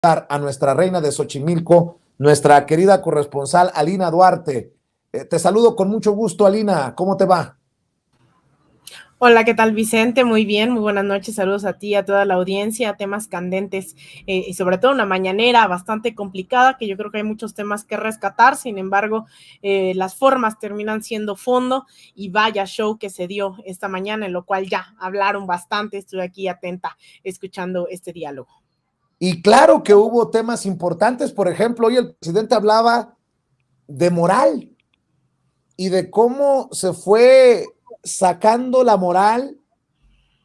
saludar a nuestra reina de Xochimilco, nuestra querida corresponsal Alina Duarte. Te saludo con mucho gusto, Alina. ¿Cómo te va? Hola, ¿qué tal, Vicente? Muy bien, muy buenas noches, saludos a ti, a toda la audiencia, temas candentes y sobre todo una mañanera bastante complicada, que yo creo que hay muchos temas que rescatar. Sin embargo, las formas terminan siendo fondo, y vaya show que se dio esta mañana, en lo cual ya hablaron bastante. Estoy aquí atenta escuchando este diálogo. Y claro que hubo temas importantes. Por ejemplo, hoy el presidente hablaba de moral y de cómo se fue sacando la moral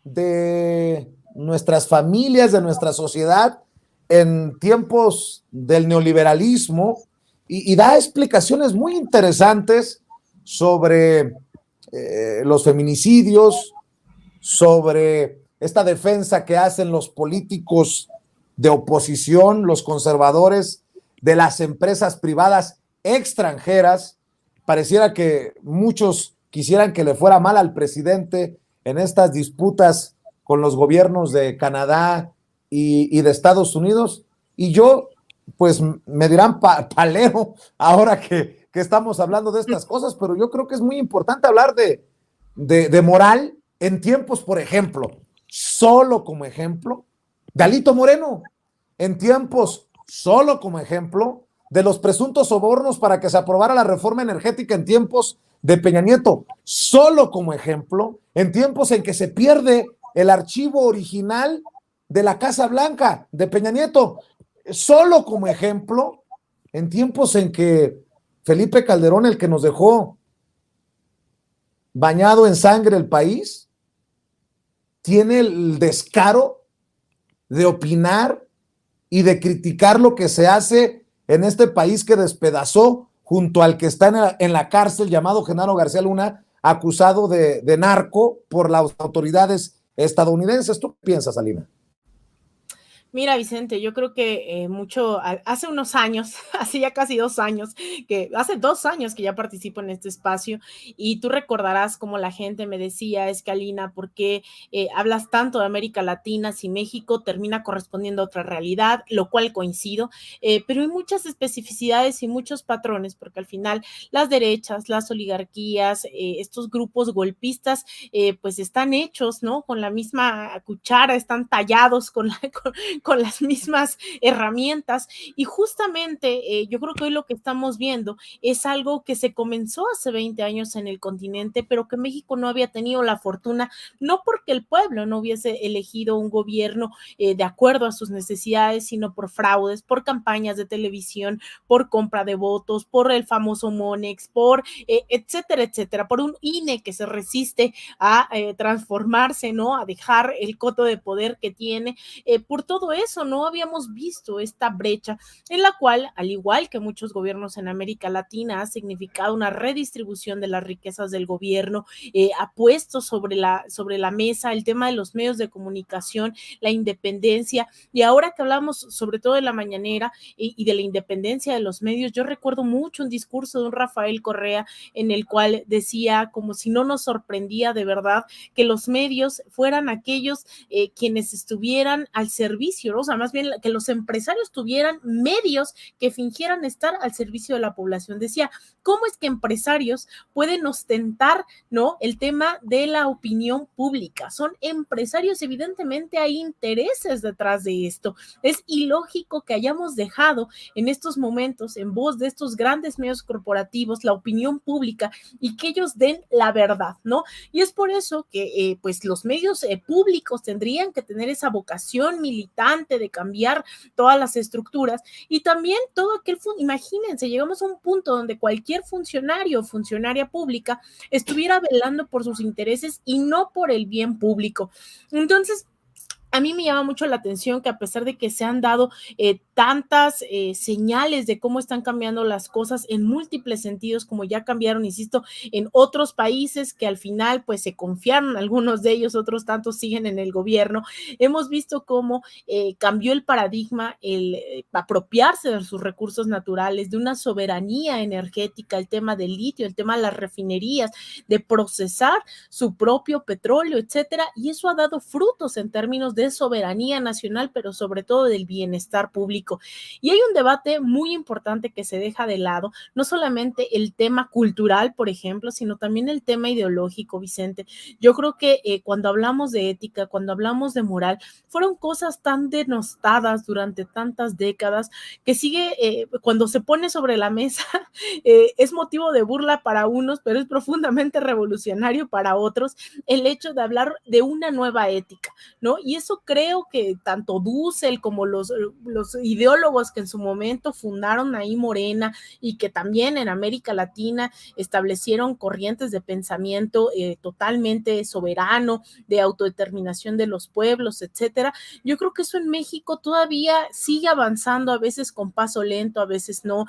de nuestras familias, de nuestra sociedad en tiempos del neoliberalismo, y da explicaciones muy interesantes sobre los feminicidios, sobre esta defensa que hacen los políticos de oposición, los conservadores, de las empresas privadas extranjeras. Pareciera que muchos quisieran que le fuera mal al presidente en estas disputas con los gobiernos de Canadá y de Estados Unidos. Y yo, pues me dirán palero ahora que estamos hablando de estas cosas, pero yo creo que es muy importante hablar de moral en tiempos, por ejemplo, solo como ejemplo, de Alito Moreno, en tiempos, solo como ejemplo, de los presuntos sobornos para que se aprobara la reforma energética en tiempos de Peña Nieto, solo como ejemplo, en tiempos en que se pierde el archivo original de la Casa Blanca de Peña Nieto, solo como ejemplo, en tiempos en que Felipe Calderón, el que nos dejó bañado en sangre el país, tiene el descaro de opinar y de criticar lo que se hace en este país que despedazó, junto al que está en la cárcel llamado Genaro García Luna, acusado de narco por las autoridades estadounidenses. ¿Tú qué piensas, Alina? Mira, Vicente, yo creo que hace unos años, hace ya casi 2 años, hace 2 años que ya participo en este espacio, y tú recordarás cómo la gente me decía: es que, Alina, ¿por qué hablas tanto de América Latina si México termina correspondiendo a otra realidad? Lo cual coincido, pero hay muchas especificidades y muchos patrones, porque al final las derechas, las oligarquías, estos grupos golpistas, pues están hechos, ¿no? Con la misma cuchara, están tallados con las mismas herramientas, y justamente yo creo que hoy lo que estamos viendo es algo que se comenzó hace 20 años en el continente, pero que México no había tenido la fortuna, no porque el pueblo no hubiese elegido un gobierno de acuerdo a sus necesidades, sino por fraudes, por campañas de televisión, por compra de votos, por el famoso Monex, por etcétera, etcétera, por un INE que se resiste a transformarse, ¿no? A dejar el coto de poder que tiene. Por todo eso no habíamos visto esta brecha, en la cual, al igual que muchos gobiernos en América Latina, ha significado una redistribución de las riquezas del gobierno, ha puesto sobre la mesa el tema de los medios de comunicación, la independencia. Y ahora que hablamos sobre todo de la mañanera y de la independencia de los medios, yo recuerdo mucho un discurso de un Rafael Correa en el cual decía, como si no nos sorprendía de verdad, que los medios fueran aquellos quienes estuvieran al servicio, ¿no? O sea, más bien que los empresarios tuvieran medios que fingieran estar al servicio de la población. Decía, ¿cómo es que empresarios pueden ostentar, ¿no?, el tema de la opinión pública? Son empresarios, evidentemente hay intereses detrás de esto. Es ilógico que hayamos dejado en estos momentos, en voz de estos grandes medios corporativos, la opinión pública, y que ellos den la verdad, ¿no? Y es por eso que pues los medios públicos tendrían que tener esa vocación militante de cambiar todas las estructuras, y también todo imagínense, llegamos a un punto donde cualquier funcionario o funcionaria pública estuviera velando por sus intereses y no por el bien público. Entonces, a mí me llama mucho la atención que, a pesar de que se han dado tantas señales de cómo están cambiando las cosas en múltiples sentidos, como ya cambiaron, insisto, en otros países que al final pues se confiaron, algunos de ellos, otros tantos siguen en el gobierno, hemos visto cómo cambió el paradigma, el apropiarse de sus recursos naturales, de una soberanía energética, el tema del litio, el tema de las refinerías, de procesar su propio petróleo, etcétera, y eso ha dado frutos en términos de soberanía nacional, pero sobre todo del bienestar público. público. Y hay un debate muy importante que se deja de lado, no solamente el tema cultural, por ejemplo, sino también el tema ideológico, Vicente. Yo creo que cuando hablamos de ética, cuando hablamos de moral, fueron cosas tan denostadas durante tantas décadas que sigue, cuando se pone sobre la mesa, es motivo de burla para unos, pero es profundamente revolucionario para otros el hecho de hablar de una nueva ética, ¿no? Y eso creo que tanto Dussel como los ideólogos que en su momento fundaron ahí Morena y que también en América Latina establecieron corrientes de pensamiento totalmente soberano, de autodeterminación de los pueblos, etcétera. Yo creo que eso en México todavía sigue avanzando, a veces con paso lento, a veces no,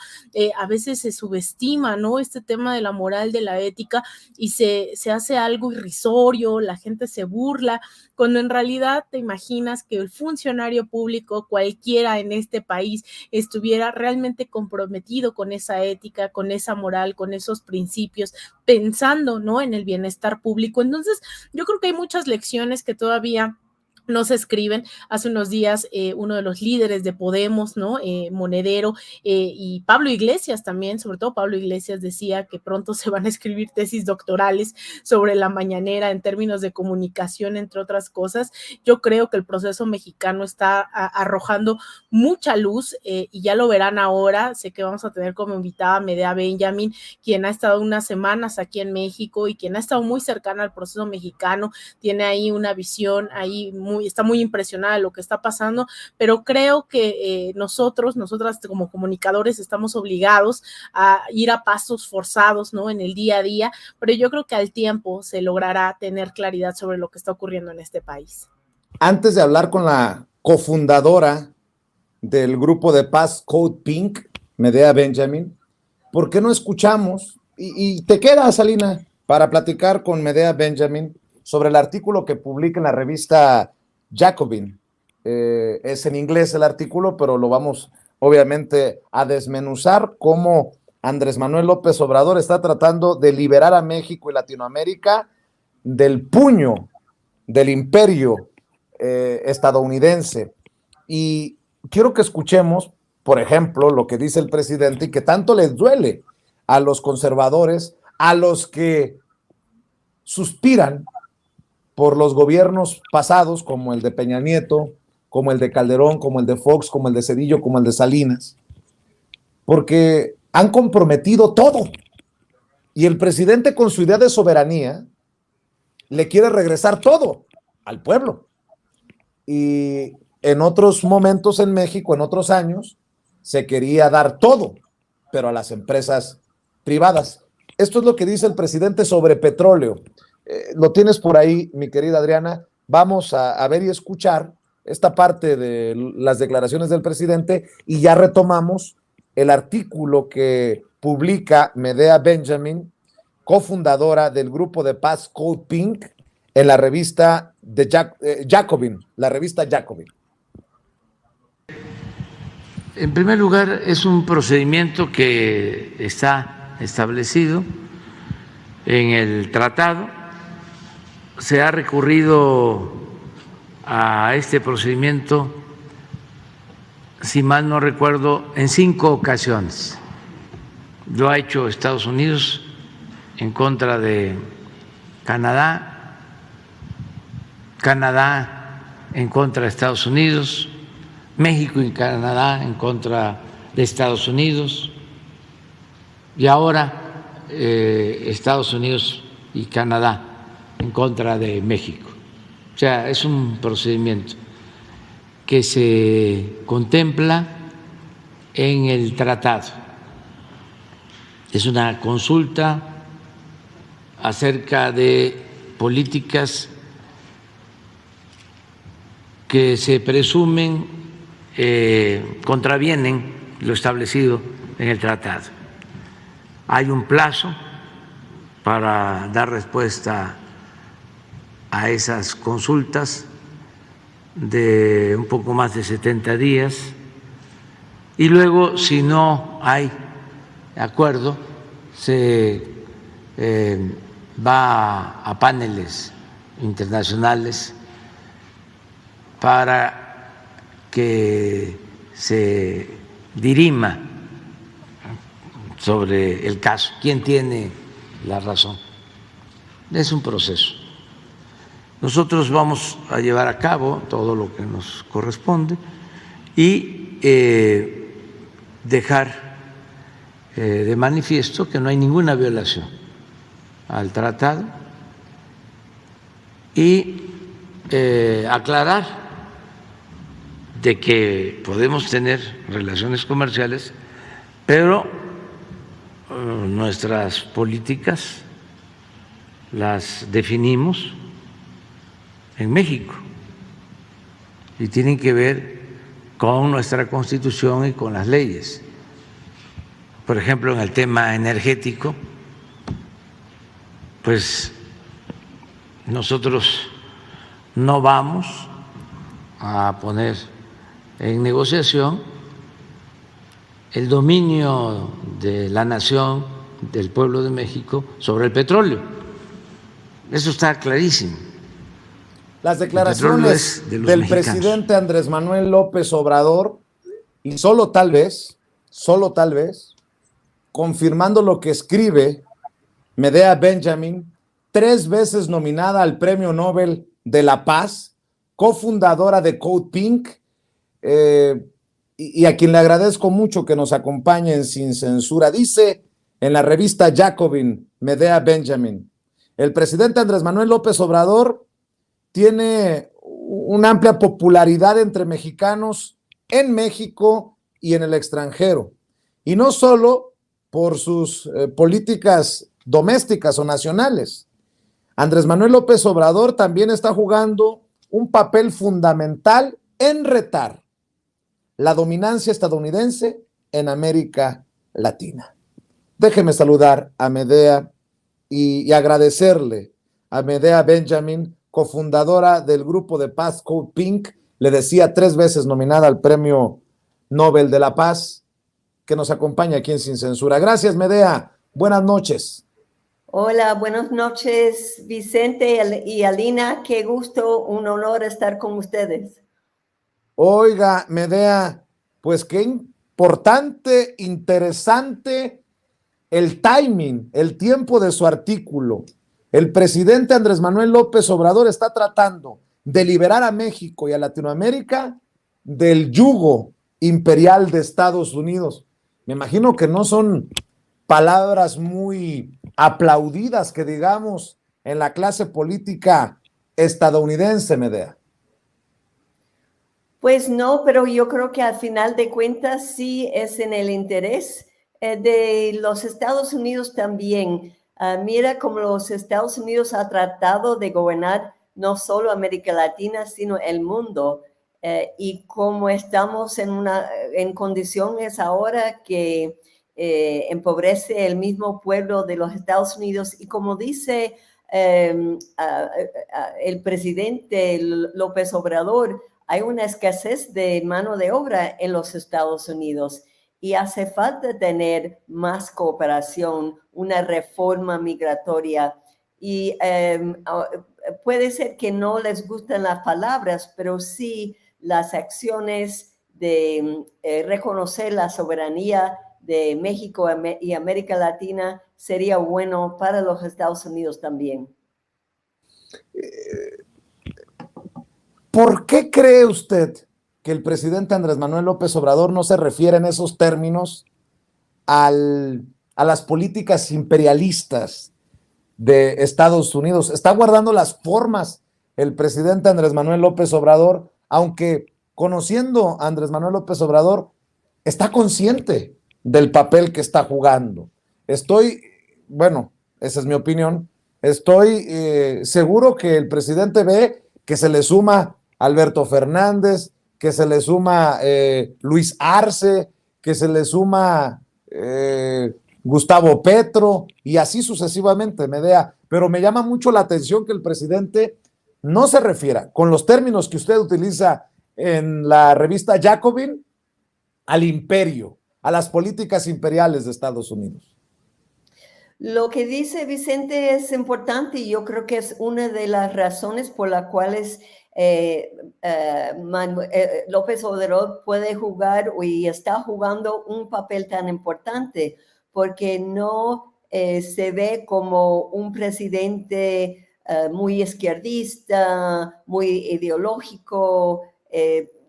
a veces se subestima, ¿no? Este tema de la moral, de la ética, y se hace algo irrisorio, la gente se burla, cuando en realidad te imaginas que el funcionario público, cualquiera en este país, estuviera realmente comprometido con esa ética, con esa moral, con esos principios, pensando, ¿no?, en el bienestar público. Entonces, yo creo que hay muchas lecciones que todavía no se escriben. Hace unos días uno de los líderes de Podemos, ¿no? Monedero, y Pablo Iglesias también, sobre todo Pablo Iglesias, decía que pronto se van a escribir tesis doctorales sobre la mañanera en términos de comunicación, entre otras cosas. Yo creo que el proceso mexicano está arrojando mucha luz, y ya lo verán ahora. Sé que vamos a tener como invitada a Medea Benjamin, quien ha estado unas semanas aquí en México y quien ha estado muy cercana al proceso mexicano, tiene ahí una visión ahí está muy impresionada de lo que está pasando, pero creo que nosotras como comunicadores estamos obligados a ir a pasos forzados, ¿no?, en el día a día, pero yo creo que al tiempo se logrará tener claridad sobre lo que está ocurriendo en este país. Antes de hablar con la cofundadora del grupo de paz Code Pink, Medea Benjamin, ¿por qué no escuchamos? Y te quedas, Alina, para platicar con Medea Benjamin sobre el artículo que publica en la revista Jacobin. Es en inglés el artículo, pero lo vamos obviamente a desmenuzar cómo Andrés Manuel López Obrador está tratando de liberar a México y Latinoamérica del puño del imperio estadounidense. Y quiero que escuchemos, por ejemplo, lo que dice el presidente y que tanto les duele a los conservadores, a los que suspiran por los gobiernos pasados, como el de Peña Nieto, como el de Calderón, como el de Fox, como el de Cedillo, como el de Salinas, porque han comprometido todo. Y el presidente, con su idea de soberanía, le quiere regresar todo al pueblo. Y en otros momentos en México, en otros años, se quería dar todo, pero a las empresas privadas. Esto es lo que dice el presidente sobre petróleo. Lo tienes por ahí, mi querida Adriana. Vamos a ver y escuchar esta parte de las declaraciones del presidente y ya retomamos el artículo que publica Medea Benjamin, cofundadora del grupo de paz Code Pink, en la revista de Jacobin, la revista Jacobin. En primer lugar, es un procedimiento que está establecido en el tratado. Se ha recurrido a este procedimiento, si mal no recuerdo, en 5 ocasiones. Lo ha hecho Estados Unidos en contra de Canadá, Canadá en contra de Estados Unidos, México y Canadá en contra de Estados Unidos, y ahora Estados Unidos y Canadá en contra de México. O sea, es un procedimiento que se contempla en el tratado. Es una consulta acerca de políticas que se presumen contravienen lo establecido en el tratado. Hay un plazo para dar respuesta a esas consultas de un poco más de 70 días y luego, si no hay acuerdo, se va a paneles internacionales para que se dirima sobre el caso, quién tiene la razón. Es un proceso. Nosotros vamos a llevar a cabo todo lo que nos corresponde y dejar de manifiesto que no hay ninguna violación al tratado y aclarar de que podemos tener relaciones comerciales, pero nuestras políticas las definimos en México y tienen que ver con nuestra Constitución y con las leyes. Por ejemplo, en el tema energético, pues nosotros no vamos a poner en negociación el dominio de la nación, del pueblo de México sobre el petróleo. Eso está clarísimo. Las declaraciones del presidente Andrés Manuel López Obrador, y solo tal vez, confirmando lo que escribe Medea Benjamin, 3 veces nominada al Premio Nobel de la Paz, cofundadora de Code Pink, y a quien le agradezco mucho que nos acompañen sin censura. Dice en la revista Jacobin, Medea Benjamin, el presidente Andrés Manuel López Obrador tiene una amplia popularidad entre mexicanos en México y en el extranjero, y no solo por sus políticas domésticas o nacionales. Andrés Manuel López Obrador también está jugando un papel fundamental en retar la dominancia estadounidense en América Latina. Déjeme saludar a Medea y agradecerle a Medea Benjamin, cofundadora del grupo de paz Code Pink, le decía 3 veces nominada al Premio Nobel de la Paz, que nos acompaña aquí en Sin Censura. Gracias, Medea. Buenas noches. Hola, buenas noches, Vicente y Alina. Qué gusto, un honor estar con ustedes. Oiga, Medea, pues qué importante, interesante el timing, el tiempo de su artículo. El presidente Andrés Manuel López Obrador está tratando de liberar a México y a Latinoamérica del yugo imperial de Estados Unidos. Me imagino que no son palabras muy aplaudidas, que digamos, en la clase política estadounidense, Medea. Pues no, pero yo creo que al final de cuentas sí es en el interés de los Estados Unidos también. Mira cómo los Estados Unidos ha tratado de gobernar no solo América Latina, sino el mundo. Y como estamos en condiciones ahora que empobrece el mismo pueblo de los Estados Unidos, y como dice el presidente López Obrador, hay una escasez de mano de obra en los Estados Unidos y hace falta tener más cooperación, una reforma migratoria. Y puede ser que no les gusten las palabras, pero sí las acciones de reconocer la soberanía de México y América Latina sería bueno para los Estados Unidos también. ¿Por qué cree usted que el presidente Andrés Manuel López Obrador no se refiere en esos términos a las políticas imperialistas de Estados Unidos? Está guardando las formas el presidente Andrés Manuel López Obrador, aunque conociendo a Andrés Manuel López Obrador, está consciente del papel que está jugando. Bueno, esa es mi opinión, estoy seguro que el presidente ve que se le suma Alberto Fernández, que se le suma Luis Arce, que se le suma Gustavo Petro, y así sucesivamente, Medea. Pero me llama mucho la atención que el presidente no se refiera, con los términos que usted utiliza en la revista Jacobin, al imperio, a las políticas imperiales de Estados Unidos. Lo que dice Vicente es importante y yo creo que es una de las razones por las cuales López Obrador puede jugar y está jugando un papel tan importante porque no se ve como un presidente muy izquierdista, muy ideológico,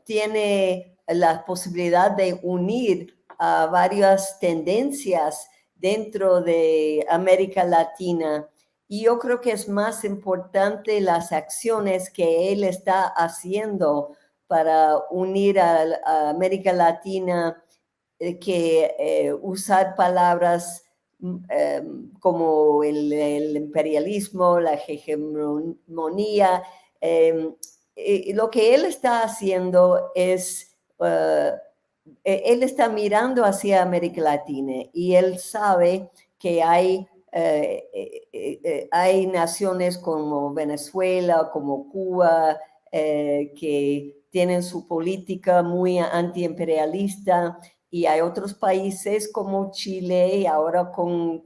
tiene la posibilidad de unir a varias tendencias dentro de América Latina. Y yo creo que es más importante las acciones que él está haciendo para unir a América Latina que usar palabras como el imperialismo, la hegemonía. Lo que él está haciendo es, él está mirando hacia América Latina y él sabe que hay naciones como Venezuela, como Cuba, que tienen su política muy antiimperialista, y hay otros países como Chile y ahora con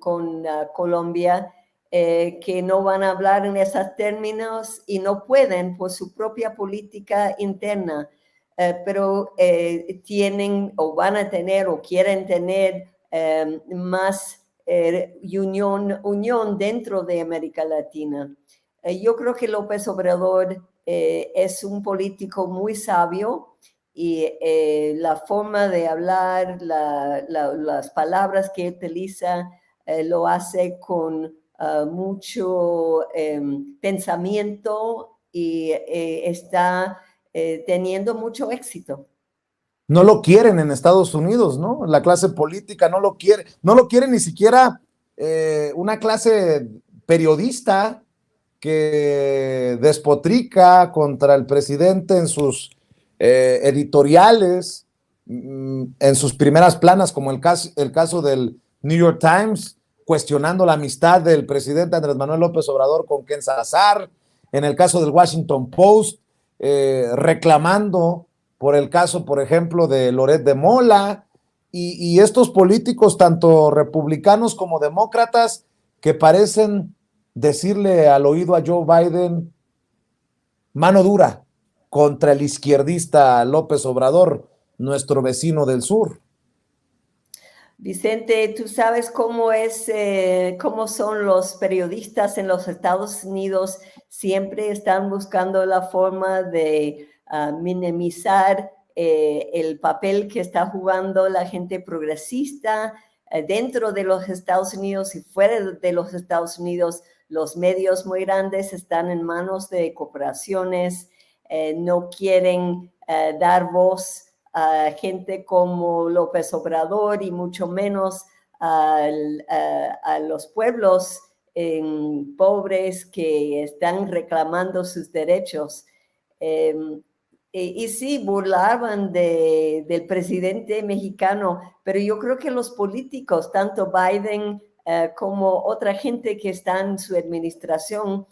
Colombia que no van a hablar en esos términos y no pueden por su propia política interna, pero tienen o van a tener o quieren tener más unión dentro de América Latina. Yo creo que López Obrador es un político muy sabio y la forma de hablar, las palabras que utiliza, lo hace con mucho pensamiento y está teniendo mucho éxito. No lo quieren en Estados Unidos, ¿no? La clase política no lo quiere ni siquiera una clase periodista que despotrica contra el presidente en sus editoriales, en sus primeras planas, como el caso del New York Times, cuestionando la amistad del presidente Andrés Manuel López Obrador con Ken Salazar, en el caso del Washington Post, reclamando por el caso, por ejemplo, de Loret de Mola, y estos políticos, tanto republicanos como demócratas, que parecen decirle al oído a Joe Biden, mano dura contra el izquierdista López Obrador, nuestro vecino del sur. Vicente, ¿tú sabes cómo son los periodistas en los Estados Unidos? Siempre están buscando la forma de minimizar el papel que está jugando la gente progresista dentro de los Estados Unidos y fuera de los Estados Unidos. Los medios muy grandes están en manos de corporaciones, no quieren dar voz a gente como López Obrador y mucho menos a los pueblos pobres que están reclamando sus derechos. Y sí, burlaban del presidente mexicano, pero yo creo que los políticos, tanto Biden como otra gente que está en su administración,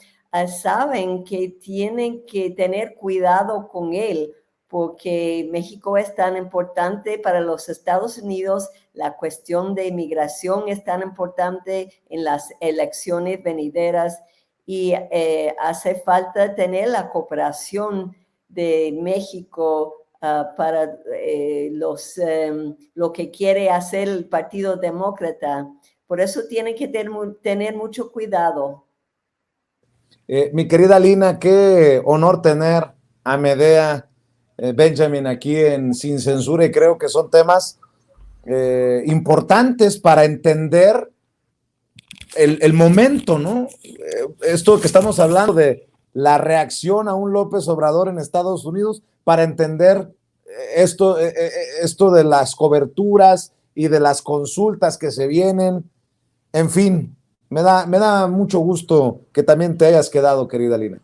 saben que tienen que tener cuidado con él, porque México es tan importante para los Estados Unidos, la cuestión de inmigración es tan importante en las elecciones venideras y hace falta tener la cooperación de México para lo que quiere hacer el Partido Demócrata. Por eso tiene que tener mucho cuidado. Mi querida Lina, qué honor tener a Medea Benjamin aquí en Sin Censura, y creo que son temas importantes para entender el momento, ¿no? Esto que estamos hablando de la reacción a un López Obrador en Estados Unidos, para entender esto de las coberturas y de las consultas que se vienen. En fin, me da mucho gusto que también te hayas quedado, querida Lina.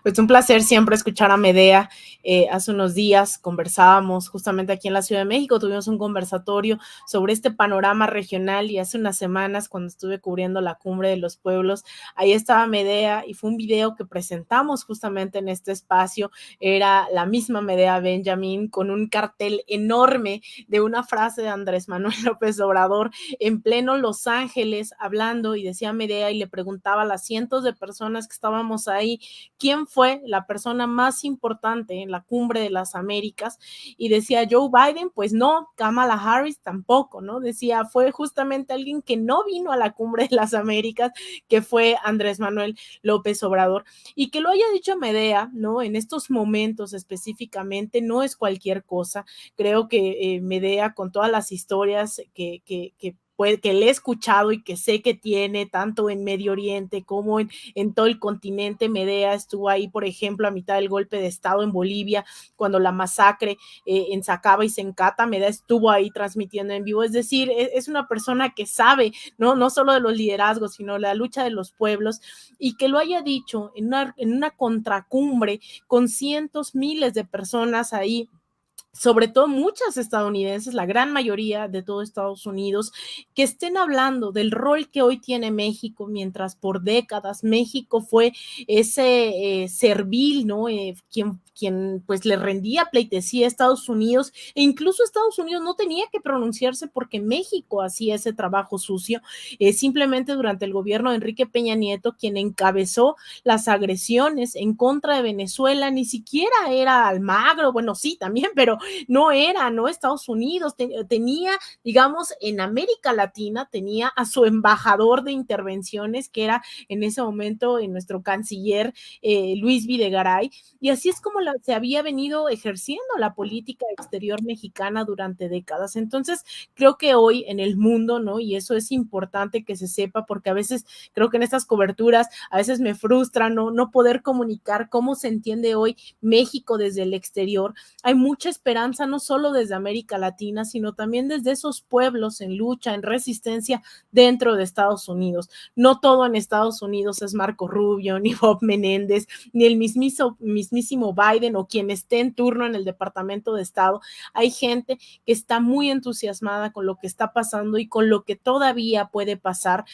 Pues un placer siempre escuchar a Medea. Hace unos días conversábamos justamente aquí en la Ciudad de México, tuvimos un conversatorio sobre este panorama regional, y hace unas semanas cuando estuve cubriendo la Cumbre de los Pueblos, ahí estaba Medea y fue un video que presentamos justamente en este espacio. Era la misma Medea Benjamin con un cartel enorme de una frase de Andrés Manuel López Obrador en pleno Los Ángeles hablando, y decía Medea y le preguntaba a las cientos de personas que estábamos ahí ahí quién fue la persona más importante en la Cumbre de las Américas, y decía Joe Biden, pues no, Kamala Harris tampoco, ¿no? Decía, fue justamente alguien que no vino a la Cumbre de las Américas, que fue Andrés Manuel López Obrador, y que lo haya dicho Medea, ¿no? En estos momentos específicamente, no es cualquier cosa. Creo que Medea, con todas las historias que le he escuchado y que sé que tiene tanto en Medio Oriente como en todo el continente. Medea estuvo ahí, por ejemplo, a mitad del golpe de Estado en Bolivia, cuando la masacre en Sacaba y Sencata. Medea estuvo ahí transmitiendo en vivo, es decir, es una persona que sabe, no solo de los liderazgos, sino la lucha de los pueblos, y que lo haya dicho en una contracumbre con cientos, miles de personas ahí, sobre todo muchas estadounidenses, la gran mayoría de todo Estados Unidos, que estén hablando del rol que hoy tiene México, mientras por décadas México fue ese servil, ¿no? Quien pues le rendía pleitesía a Estados Unidos, e incluso Estados Unidos no tenía que pronunciarse porque México hacía ese trabajo sucio. Simplemente durante el gobierno de Enrique Peña Nieto, quien encabezó las agresiones en contra de Venezuela, ni siquiera era Almagro, bueno, sí, también, pero no era, ¿no? Estados Unidos tenía, digamos, en América Latina, tenía a su embajador de intervenciones, que era en ese momento nuestro canciller Luis Videgaray, y así es como se había venido ejerciendo la política exterior mexicana durante décadas. Entonces, creo que hoy en el mundo, ¿no? Y eso es importante que se sepa, porque a veces creo que en estas coberturas a veces me frustra no poder comunicar cómo se entiende hoy México desde el exterior. Hay mucha esperanza, no solo desde América Latina, sino también desde esos pueblos en lucha, en resistencia dentro de Estados Unidos. No todo en Estados Unidos es Marco Rubio, ni Bob Menéndez, ni el mismísimo Biden o quien esté en turno en el Departamento de Estado. Hay gente que está muy entusiasmada con lo que está pasando y con lo que todavía puede pasar.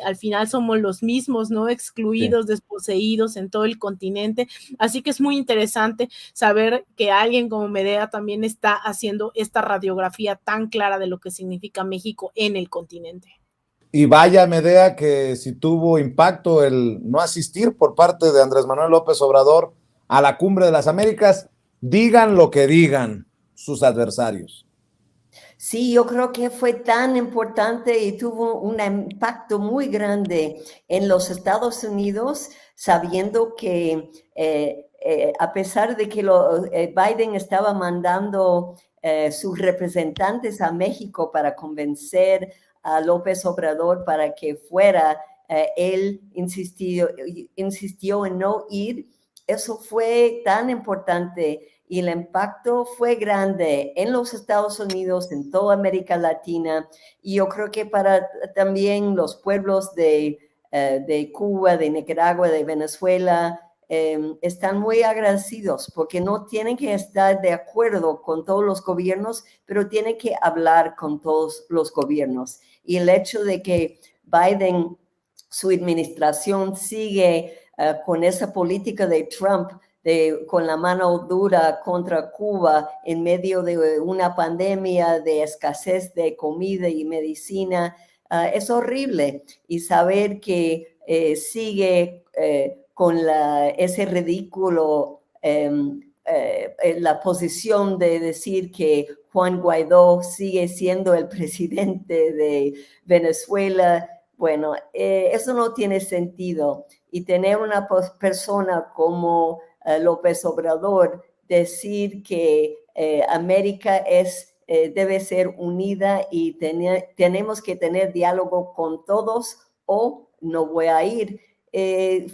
Al final somos los mismos, ¿no? Excluidos, sí, desposeídos en todo el continente. Así que es muy interesante saber que alguien como Medea también está haciendo esta radiografía tan clara de lo que significa México en el continente. Y vaya, Medea, que si tuvo impacto el no asistir por parte de Andrés Manuel López Obrador a la Cumbre de las Américas, digan lo que digan sus adversarios. Sí, yo creo que fue tan importante y tuvo un impacto muy grande en los Estados Unidos, sabiendo que a pesar de que Biden estaba mandando sus representantes a México para convencer a López Obrador para que fuera, él insistió en no ir. Eso fue tan importante y el impacto fue grande en los Estados Unidos, en toda América Latina, y yo creo que para también los pueblos de Cuba, de Nicaragua, de Venezuela, están muy agradecidos porque no tienen que estar de acuerdo con todos los gobiernos, pero tienen que hablar con todos los gobiernos. Y el hecho de que Biden, su administración sigue con esa política de Trump, con la mano dura contra Cuba en medio de una pandemia de escasez de comida y medicina, es horrible. Y saber que sigue con ese ridículo, la posición de decir que Juan Guaidó sigue siendo el presidente de Venezuela, bueno, eso no tiene sentido. Y tener una persona como López Obrador decir que América debe ser unida y tenemos que tener diálogo con todos o no voy a ir,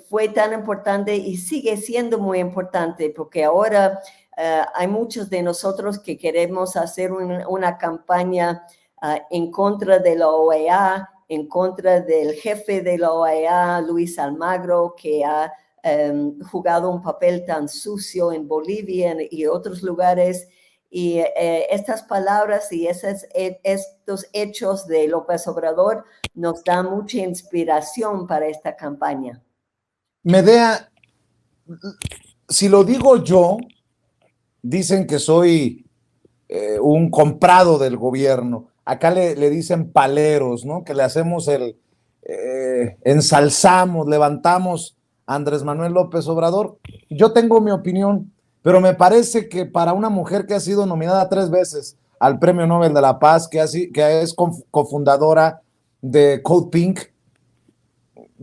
fue tan importante y sigue siendo muy importante porque ahora hay muchos de nosotros que queremos hacer una campaña en contra de la OEA, en contra del jefe de la OEA, Luis Almagro, que ha jugado un papel tan sucio en Bolivia y otros lugares. Y estas palabras y estos hechos de López Obrador nos dan mucha inspiración para esta campaña. Medea, si lo digo yo, dicen que soy un comprado del gobierno. Acá le dicen paleros, ¿no? Que le hacemos ensalzamos, levantamos Andrés Manuel López Obrador. Yo tengo mi opinión, pero me parece que para una mujer que ha sido nominada 3 veces al Premio Nobel de la Paz, que es cofundadora de Code Pink,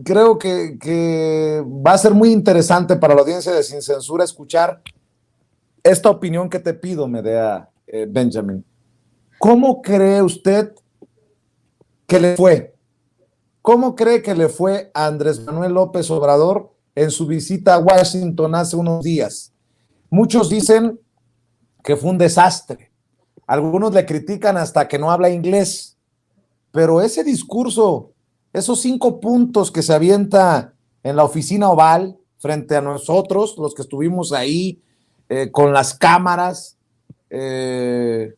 creo que va a ser muy interesante para la audiencia de Sin Censura escuchar esta opinión que te pido, Medea Benjamin. ¿Cómo cree usted que le fue? ¿Cómo cree que le fue a Andrés Manuel López Obrador en su visita a Washington hace unos días? Muchos dicen que fue un desastre. Algunos le critican hasta que no habla inglés. Pero ese discurso, esos 5 puntos que se avienta en la oficina oval frente a nosotros, los que estuvimos ahí con las cámaras, creo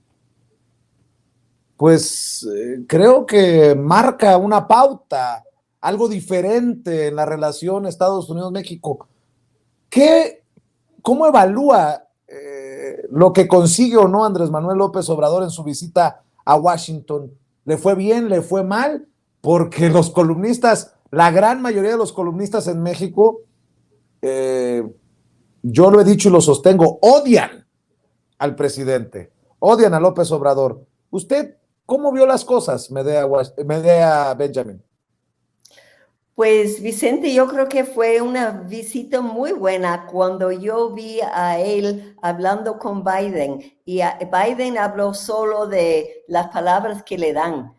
que marca una pauta, algo diferente en la relación Estados Unidos-México. ¿Cómo evalúa lo que consigue o no Andrés Manuel López Obrador en su visita a Washington? ¿Le fue bien? ¿Le fue mal? Porque los columnistas, la gran mayoría de los columnistas en México, yo lo he dicho y lo sostengo, odian al presidente, odian a López Obrador. ¿Usted cómo vio las cosas, Medea Benjamin? Pues Vicente, yo creo que fue una visita muy buena cuando yo vi a él hablando con Biden y Biden habló solo de las palabras que le dan.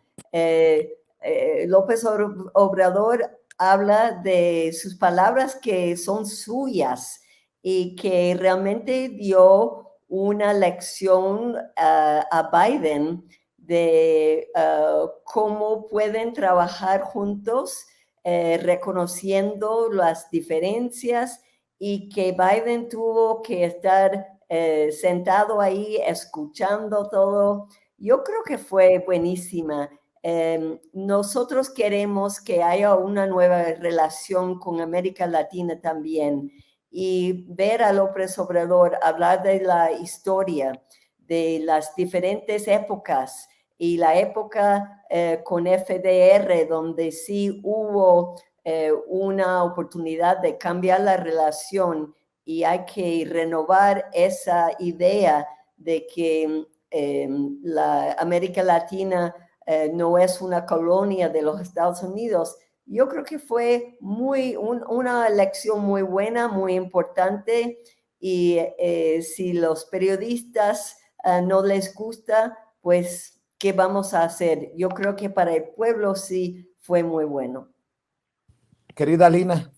López Obrador habla de sus palabras que son suyas y que realmente dio una lección a Biden de cómo pueden trabajar juntos, reconociendo las diferencias y que Biden tuvo que estar sentado ahí escuchando todo. Yo creo que fue buenísima. Nosotros queremos que haya una nueva relación con América Latina también y ver a López Obrador hablar de la historia, de las diferentes épocas y la época con FDR, donde sí hubo una oportunidad de cambiar la relación y hay que renovar esa idea de que la América Latina no es una colonia de los Estados Unidos. Yo creo que fue una lección muy buena, muy importante y si los periodistas no les gusta, pues ¿qué vamos a hacer? Yo creo que para el pueblo sí fue muy bueno. Querida Lina.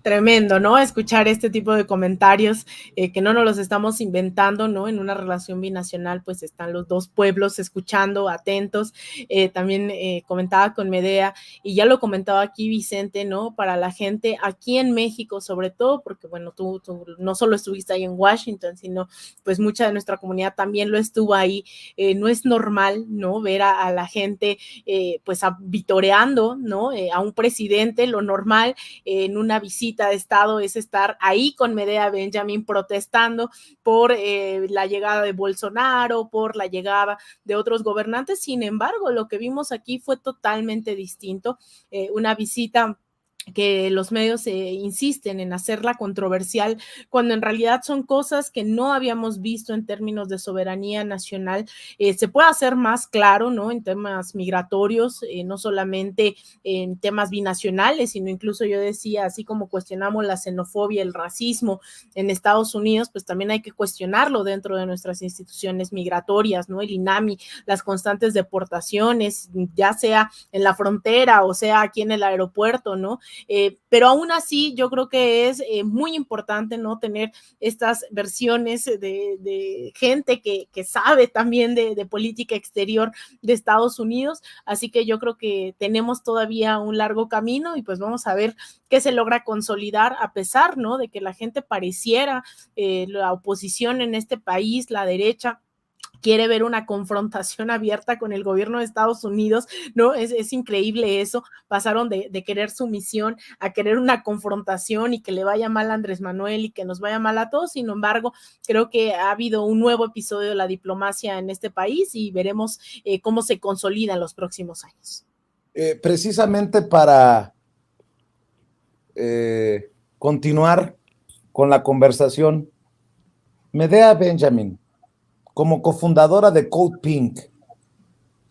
Tremendo, ¿no? Escuchar este tipo de comentarios, que no nos los estamos inventando, ¿no? En una relación binacional, pues están los dos pueblos escuchando, atentos. También comentaba con Medea, y ya lo comentaba aquí Vicente, ¿no? Para la gente aquí en México, sobre todo, porque bueno, tú no solo estuviste ahí en Washington, sino pues mucha de nuestra comunidad también lo estuvo ahí. No es normal, ¿no? Ver a la gente, pues vitoreando, ¿no? A un presidente. Lo normal en una visita de Estado es estar ahí con Medea Benjamin protestando por la llegada de Bolsonaro, por la llegada de otros gobernantes. Sin embargo, lo que vimos aquí fue totalmente distinto. Una visita que los medios insisten en hacerla controversial, cuando en realidad son cosas que no habíamos visto en términos de soberanía nacional. Se puede hacer más claro, ¿no? En temas migratorios, no solamente en temas binacionales, sino incluso yo decía, así como cuestionamos la xenofobia, el racismo en Estados Unidos, pues también hay que cuestionarlo dentro de nuestras instituciones migratorias, ¿no? El INAMI, las constantes deportaciones, ya sea en la frontera o sea aquí en el aeropuerto, ¿no? Pero aún así yo creo que es muy importante, ¿no? Tener estas versiones de gente que sabe también de política exterior de Estados Unidos, así que yo creo que tenemos todavía un largo camino y pues vamos a ver qué se logra consolidar, a pesar, ¿no? De que la gente pareciera, la oposición en este país, la derecha, quiere ver una confrontación abierta con el gobierno de Estados Unidos, ¿no? Es increíble eso. Pasaron de querer sumisión a querer una confrontación y que le vaya mal a Andrés Manuel y que nos vaya mal a todos. Sin embargo, creo que ha habido un nuevo episodio de la diplomacia en este país y veremos cómo se consolida en los próximos años. Precisamente para continuar con la conversación. Medea Benjamin, como cofundadora de Code Pink,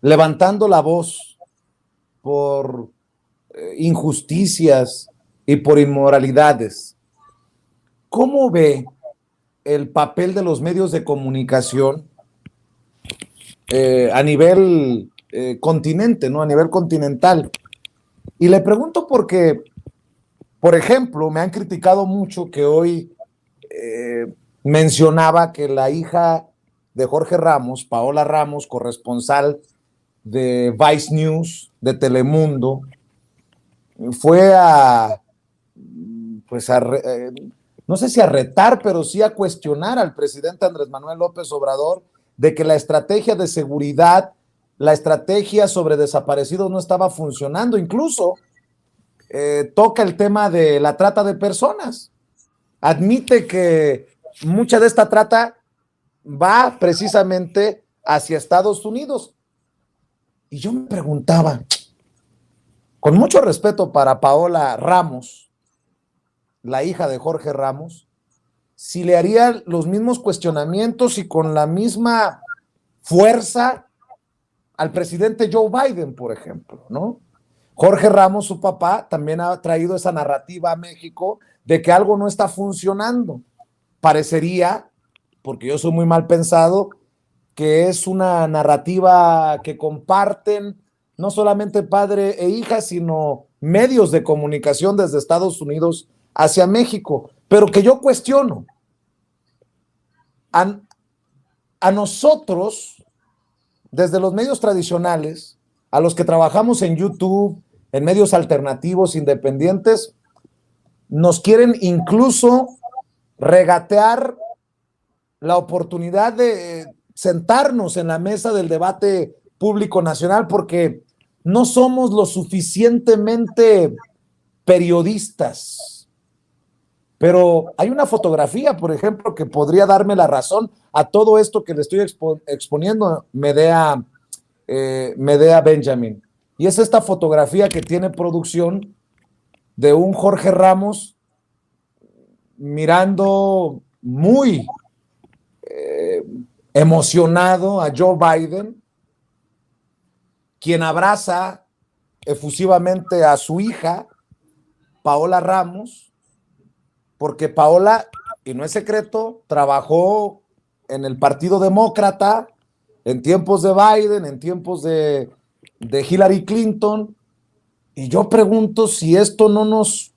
levantando la voz por injusticias y por inmoralidades, ¿cómo ve el papel de los medios de comunicación a nivel continente, ¿no? A nivel continental? Y le pregunto porque, por ejemplo, me han criticado mucho que hoy mencionaba que la hija de Jorge Ramos, Paola Ramos, corresponsal de Vice News, de Telemundo, fue pues no sé si a retar, pero sí a cuestionar al presidente Andrés Manuel López Obrador de que la estrategia de seguridad, la estrategia sobre desaparecidos no estaba funcionando. Incluso toca el tema de la trata de personas. Admite que mucha de esta trata va precisamente hacia Estados Unidos. Y yo me preguntaba, con mucho respeto para Paola Ramos, la hija de Jorge Ramos, si le haría los mismos cuestionamientos y con la misma fuerza al presidente Joe Biden, por ejemplo, ¿no? Jorge Ramos, su papá, también ha traído esa narrativa a México de que algo no está funcionando. Parecería, porque yo soy muy mal pensado, que es una narrativa que comparten no solamente padre e hija, sino medios de comunicación desde Estados Unidos hacia México, pero que yo cuestiono. A nosotros, desde los medios tradicionales, a los que trabajamos en YouTube, en medios alternativos, independientes, nos quieren incluso regatear la oportunidad de sentarnos en la mesa del debate público nacional porque no somos lo suficientemente periodistas. Pero hay una fotografía, por ejemplo, que podría darme la razón a todo esto que le estoy exponiendo, Medea Benjamin. Y es esta fotografía que tiene producción de un Jorge Ramos mirando muy emocionado a Joe Biden, quien abraza efusivamente a su hija, Paola Ramos, porque Paola, y no es secreto, trabajó en el Partido Demócrata en tiempos de Biden, en tiempos de Hillary Clinton, y yo pregunto si esto no nos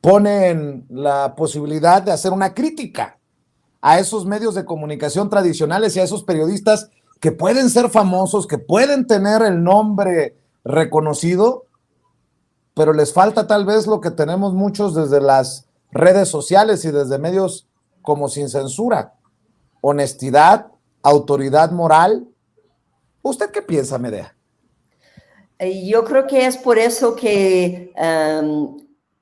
pone en la posibilidad de hacer una crítica a esos medios de comunicación tradicionales y a esos periodistas que pueden ser famosos, que pueden tener el nombre reconocido, pero les falta tal vez lo que tenemos muchos desde las redes sociales y desde medios como Sin Censura: honestidad, autoridad moral. ¿Usted qué piensa, Medea? Yo creo que es por eso que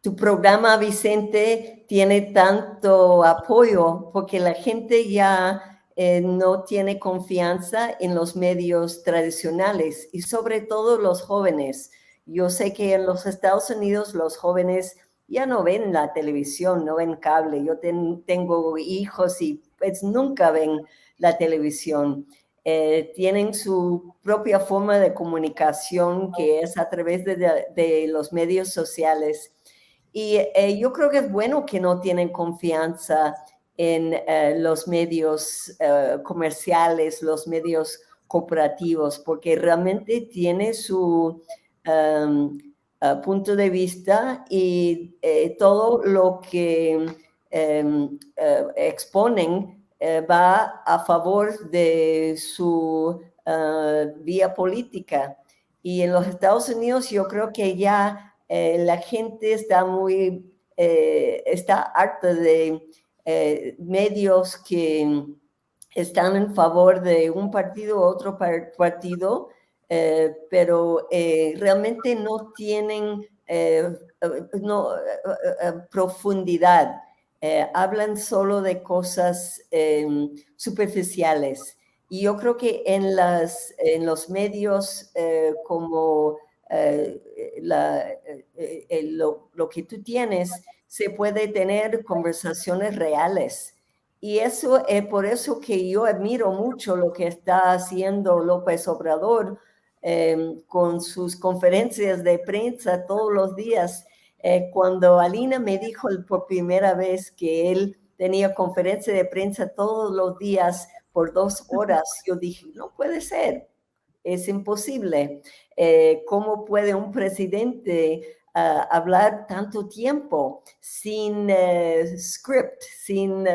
tu programa, Vicente, tiene tanto apoyo, porque la gente ya no tiene confianza en los medios tradicionales y sobre todo los jóvenes. Yo sé que en los Estados Unidos los jóvenes ya no ven la televisión, no ven cable. Yo tengo hijos y pues nunca ven la televisión. Tienen su propia forma de comunicación que es a través de los medios sociales. Y yo creo que es bueno que no tienen confianza en los medios comerciales, los medios cooperativos, porque realmente tiene su punto de vista y todo lo que exponen va a favor de su vía política. Y en los Estados Unidos yo creo que ya la gente está harta de medios que están en favor de un partido u otro partido, pero realmente no tienen profundidad. Hablan solo de cosas superficiales. Y yo creo que en los medios como lo que tú tienes, se puede tener conversaciones reales. Y eso es por eso que yo admiro mucho lo que está haciendo López Obrador con sus conferencias de prensa todos los días. Cuando Alina me dijo por primera vez que él tenía conferencia de prensa todos los días por 2 horas, yo dije, no puede ser, es imposible. ¿Cómo puede un presidente hablar tanto tiempo sin script, sin...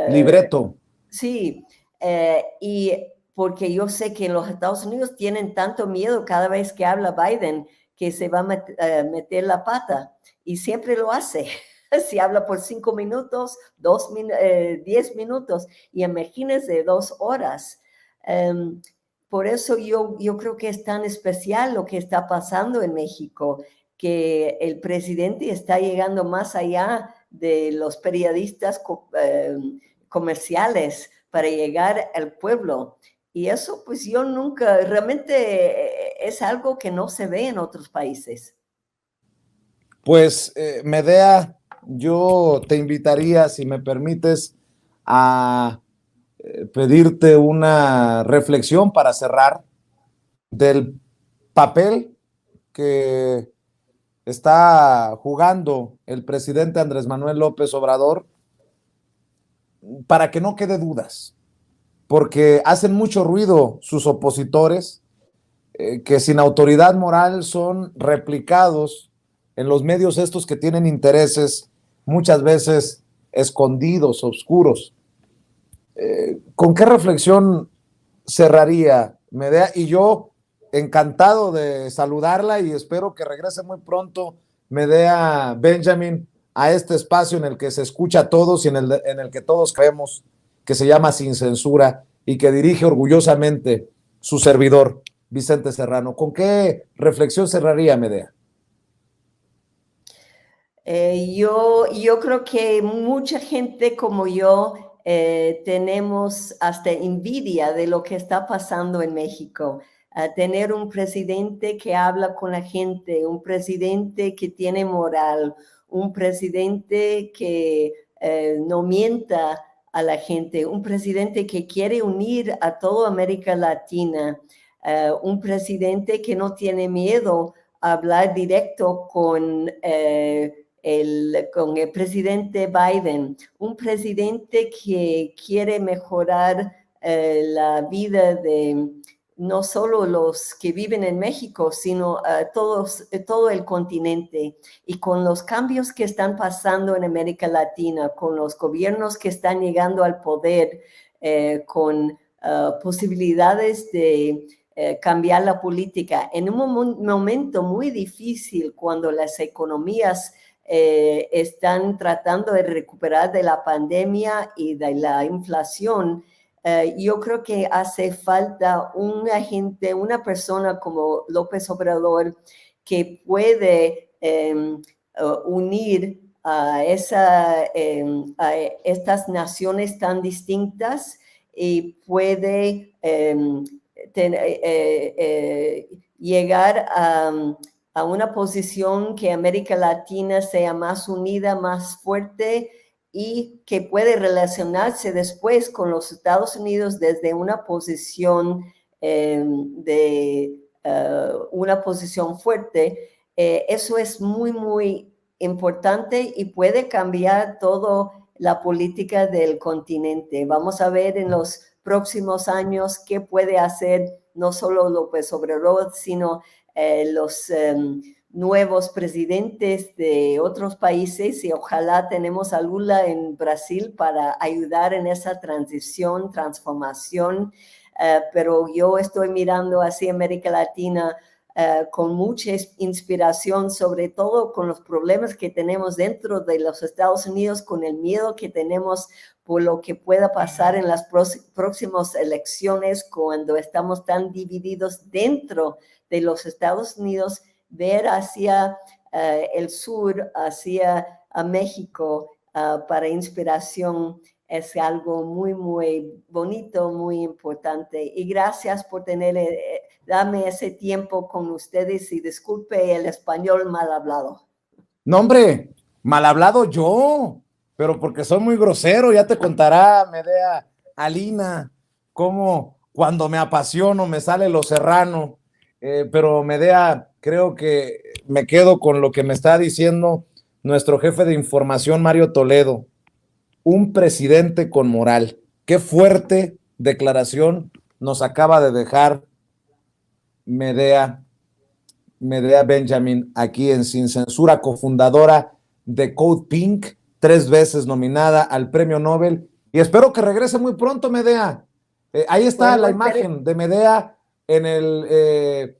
Libreto. Sí, y porque yo sé que en los Estados Unidos tienen tanto miedo cada vez que habla Biden que se va a meter la pata, y siempre lo hace. Si habla por 5 minutos, 10 minutos, y imagínense 2 horas. Por eso yo creo que es tan especial lo que está pasando en México, que el presidente está llegando más allá de los periodistas comerciales para llegar al pueblo. Y eso pues yo nunca, realmente es algo que no se ve en otros países. Pues, Medea, yo te invitaría, si me permites, a pedirte una reflexión para cerrar del papel que está jugando el presidente Andrés Manuel López Obrador, para que no quede dudas, porque hacen mucho ruido sus opositores, que sin autoridad moral son replicados en los medios estos que tienen intereses muchas veces escondidos, oscuros. ¿Con qué reflexión cerraría, Medea? Y yo encantado de saludarla y espero que regrese muy pronto, Medea Benjamin, a este espacio en el que se escucha a todos y en el que todos creemos, que se llama Sin Censura y que dirige orgullosamente su servidor, Vicente Serrano. ¿Con qué reflexión cerraría, Medea? Yo creo que mucha gente como yo tenemos hasta envidia de lo que está pasando en México. Tener un presidente que habla con la gente, un presidente que tiene moral, un presidente que no mienta a la gente, un presidente que quiere unir a toda América Latina, un presidente que no tiene miedo a hablar directo con el presidente Biden, un presidente que quiere mejorar la vida de no solo los que viven en México, sino todo el continente. Y con los cambios que están pasando en América Latina, con los gobiernos que están llegando al poder, con posibilidades de cambiar la política en un momento muy difícil, cuando las economías están tratando de recuperar de la pandemia y de la inflación. Yo creo que hace falta una persona como López Obrador que puede unir a estas naciones tan distintas y puede llegar a una posición que América Latina sea más unida, más fuerte, y que puede relacionarse después con los Estados Unidos desde una posición una posición fuerte. Eso es muy, muy importante y puede cambiar toda la política del continente. Vamos a ver en los próximos años qué puede hacer no solo López Obrador, sino los nuevos presidentes de otros países, y ojalá tenemos a Lula en Brasil para ayudar en esa transición, transformación. Pero yo estoy mirando hacia América Latina con mucha inspiración, sobre todo con los problemas que tenemos dentro de los Estados Unidos, con el miedo que tenemos por lo que pueda pasar en las próximas elecciones, cuando estamos tan divididos dentro de los Estados Unidos, ver hacia el sur, hacia México, para inspiración es algo muy, muy bonito, muy importante. Y gracias por darme ese tiempo con ustedes y disculpe el español mal hablado. No, hombre, mal hablado yo, pero porque soy muy grosero, ya te contará Medea Alina, cómo cuando me apasiono me sale lo serrano, pero Medea, creo que me quedo con lo que me está diciendo nuestro jefe de información, Mario Toledo, un presidente con moral. Qué fuerte declaración nos acaba de dejar Medea Benjamin aquí en Sin Censura, cofundadora de Code Pink, 3 veces nominada al Premio Nobel, y espero que regrese muy pronto, Medea. Ahí está la imagen de Medea en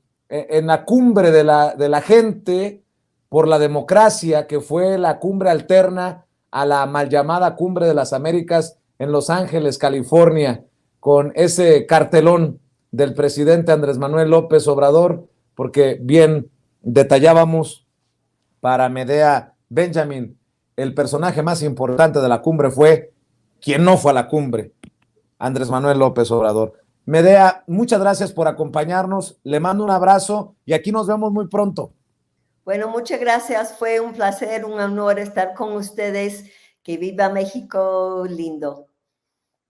la cumbre de la gente por la democracia, que fue la cumbre alterna a la mal llamada Cumbre de las Américas en Los Ángeles, California, con ese cartelón del presidente Andrés Manuel López Obrador, porque bien detallábamos para Medea Benjamin, el personaje más importante de la cumbre fue quien no fue a la cumbre, Andrés Manuel López Obrador. Medea, muchas gracias por acompañarnos, le mando un abrazo y aquí nos vemos muy pronto. Bueno, muchas gracias, fue un placer, un honor estar con ustedes. Que viva México lindo.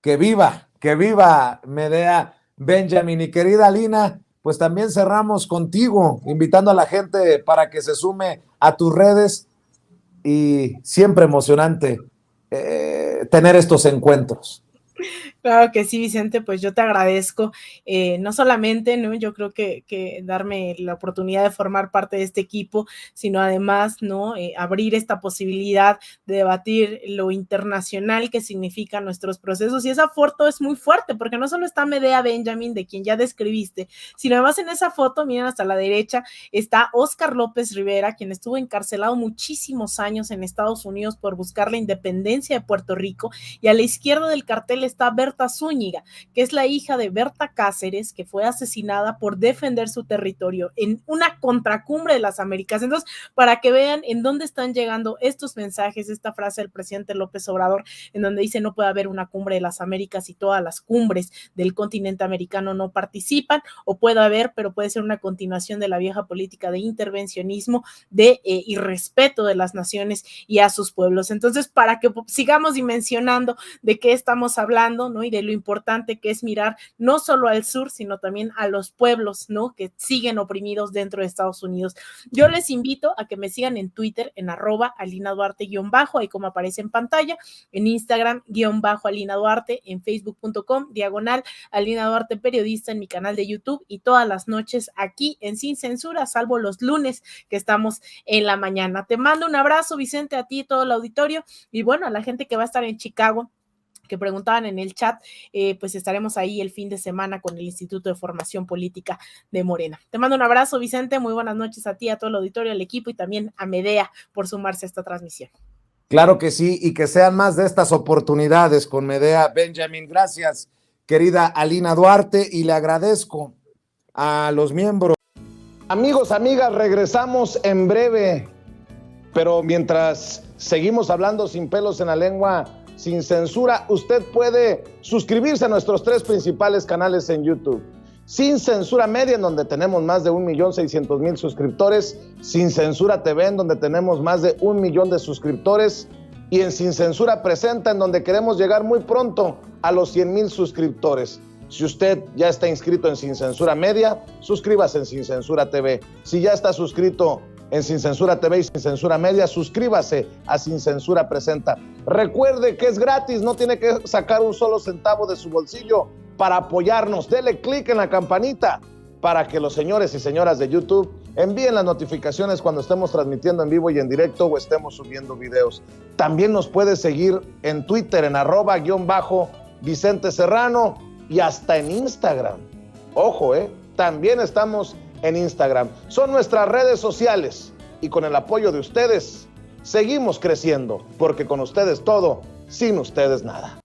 Que viva Medea Benjamin. Y querida Alina, pues también cerramos contigo, invitando a la gente para que se sume a tus redes, y siempre emocionante tener estos encuentros. Claro que sí, Vicente, pues yo te agradezco, no solamente, ¿no? Yo creo que darme la oportunidad de formar parte de este equipo, sino además, ¿no? Abrir esta posibilidad de debatir lo internacional que significan nuestros procesos, y esa foto es muy fuerte, porque no solo está Medea Benjamin, de quien ya describiste, sino además en esa foto, miren hasta la derecha, está Óscar López Rivera, quien estuvo encarcelado muchísimos años en Estados Unidos por buscar la independencia de Puerto Rico, y a la izquierda del cartel está Berta Zúñiga, que es la hija de Berta Cáceres, que fue asesinada por defender su territorio en una contracumbre de las Américas. Entonces, para que vean en dónde están llegando estos mensajes, esta frase del presidente López Obrador, en donde dice no puede haber una cumbre de las Américas y todas las cumbres del continente americano no participan, o puede haber, pero puede ser una continuación de la vieja política de intervencionismo, de irrespeto de las naciones y a sus pueblos. Entonces, para que sigamos dimensionando de qué estamos hablando, ¿no? Y de lo importante que es mirar no solo al sur, sino también a los pueblos, ¿no? Que siguen oprimidos dentro de Estados Unidos. Yo les invito a que me sigan en Twitter, en @AlinaDuarte_, ahí como aparece en pantalla, en Instagram, _Alina Duarte, en Facebook.com/Alina Duarte Periodista, en mi canal de YouTube, y todas las noches aquí en Sin Censura, salvo los lunes que estamos en la mañana. Te mando un abrazo, Vicente, a ti y todo el auditorio, y bueno, a la gente que va a estar en Chicago, que preguntaban en el chat, pues estaremos ahí el fin de semana con el Instituto de Formación Política de Morena. Te mando un abrazo, Vicente, muy buenas noches a ti, a todo el auditorio, al equipo, y también a Medea por sumarse a esta transmisión. Claro que sí, y que sean más de estas oportunidades con Medea Benjamin. Gracias, querida Alina Duarte, y le agradezco a los miembros. Amigos, amigas, regresamos en breve, pero mientras seguimos hablando sin pelos en la lengua, sin censura, usted puede suscribirse a nuestros 3 principales canales en YouTube. Sin Censura Media, en donde tenemos más de 1.600.000 suscriptores, Sin Censura TV, en donde tenemos más de 1 millón de suscriptores, y en Sin Censura Presenta, en donde queremos llegar muy pronto a los 100,000 suscriptores. Si usted ya está inscrito en Sin Censura Media, suscríbase en Sin Censura TV. Si ya está suscrito en Sin Censura TV y Sin Censura Media, suscríbase a Sin Censura Presenta. Recuerde que es gratis, no tiene que sacar un solo centavo de su bolsillo para apoyarnos. Dele clic en la campanita para que los señores y señoras de YouTube envíen las notificaciones cuando estemos transmitiendo en vivo y en directo o estemos subiendo videos. También nos puede seguir en Twitter en @Vicente Serrano, y hasta en Instagram. Ojo, también estamos en Instagram. Son nuestras redes sociales, y con el apoyo de ustedes seguimos creciendo, porque con ustedes todo, sin ustedes nada.